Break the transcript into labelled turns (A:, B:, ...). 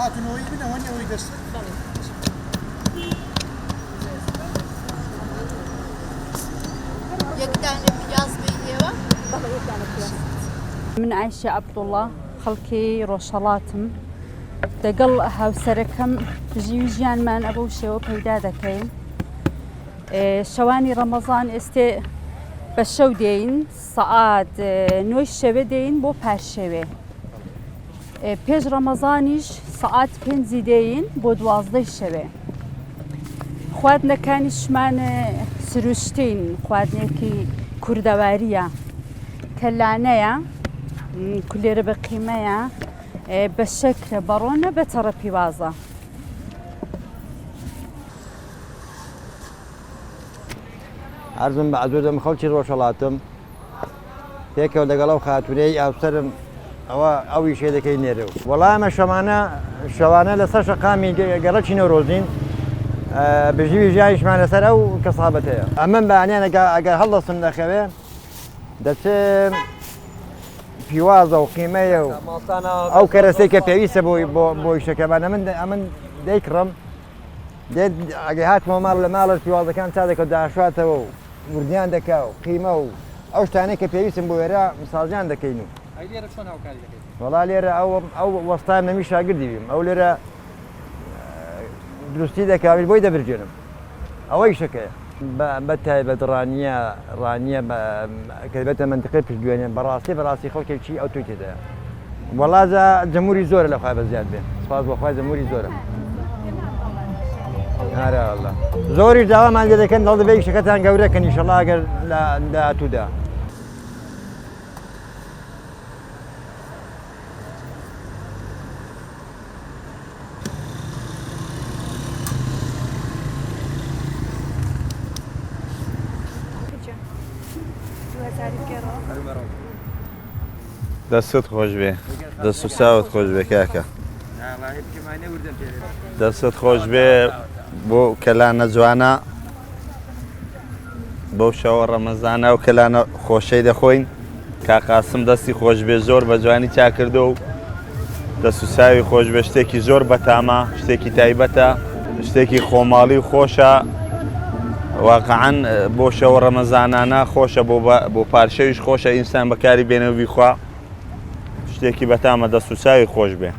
A: هاتون وی بنه ونی وی دست
B: یک tane piyaz beyliğe var.
C: من عايشة عبد الله خلقي روشلاتم دقل هاوسركم جيوجيان من أبو شو بيدا دكين شواني رمضان استي بشو دين ساعات نوش شوه دين بو پرشوه پیش رمضانیش ساعت 5 دین بو 12 شوه خواردنەکانیش من سروشتین خواردنێکی کوردەواریە کە لانەیە کولێرە بە قیمەیە بە شەکرە بەڕۆنە بە تەڕە پیوازە
D: عرضم بە عەزوودەم خەڵکی ڕۆژهەڵاتم پێکەوە لەگەڵ ئەو خاتونەی ئاوسەرم ئەوی شێ دەکەی نێرە وەڵای ئەمە شەوانە لەسەر شەقامی گەڕەکی نەورۆزین بژیوی ژیانیشمان لەسەر ئەو کەسابەتەیە ئەمەم بەیانیان ئەگەر هەڵدەستم دەخەوێ دەچێ پیوازە و قیمەیە و ئەو کەرەسەی کە پێویستە بۆی شەکەمان ئەمن دەیکڕم ئەگەر هاتمەوە ماڵ لە ماڵە پیوازەکان تا دەکەوت داشواتەوە و وردیان دەکا و قیمە و ئەو شتانەی کە پێویستم بۆ وێرە مساڵیان دەکەین و وەڵا لێرە ئەو وەستان نەمی شاگردی بیم ئەو لێرە دروستی دەکاوی بۆی دەبرجێنم ئەوەی شەکەیە بە تایبەت ڕانیە کە بێتە منتقی پشتگوێنێ بەڕاستی خەڵکێکی ئەو توی تێدایە وەڵازە جەمهوری زۆرە لەخوای بەزیاد بێ سپاس بۆخوای جەمهوری زۆرە ئارە وەڵا زۆریش داوامان لێ دەکەن دڵ دەبێ شەکەتان گەورەکەن ئینشەڵا ئەگەر لە داهاتوودا
E: دەستت خۆش بێ دەست و چاوت خۆش بێ کاکە دەستت خۆش بێ بۆ کەلانە جوانە بەو شەوە ڕەمەزانە و کەلانە خۆشەی دەخۆین کاقاسم دەستی خۆش بێ زۆر بە جوانی چاکردو و دەست و چاوی خۆش بێ شتێکی زۆر بەتامە شتێکی تایبەتە شتێکی خۆماڵی و خۆشە واقعاً بۆ شەوە ڕەمەزانانە خۆشە بۆ پارشەویش خۆشە ئینسان بەکاری بێنەوە بیخوا شتێکی بەتامە دەست و چاوی خۆش بێ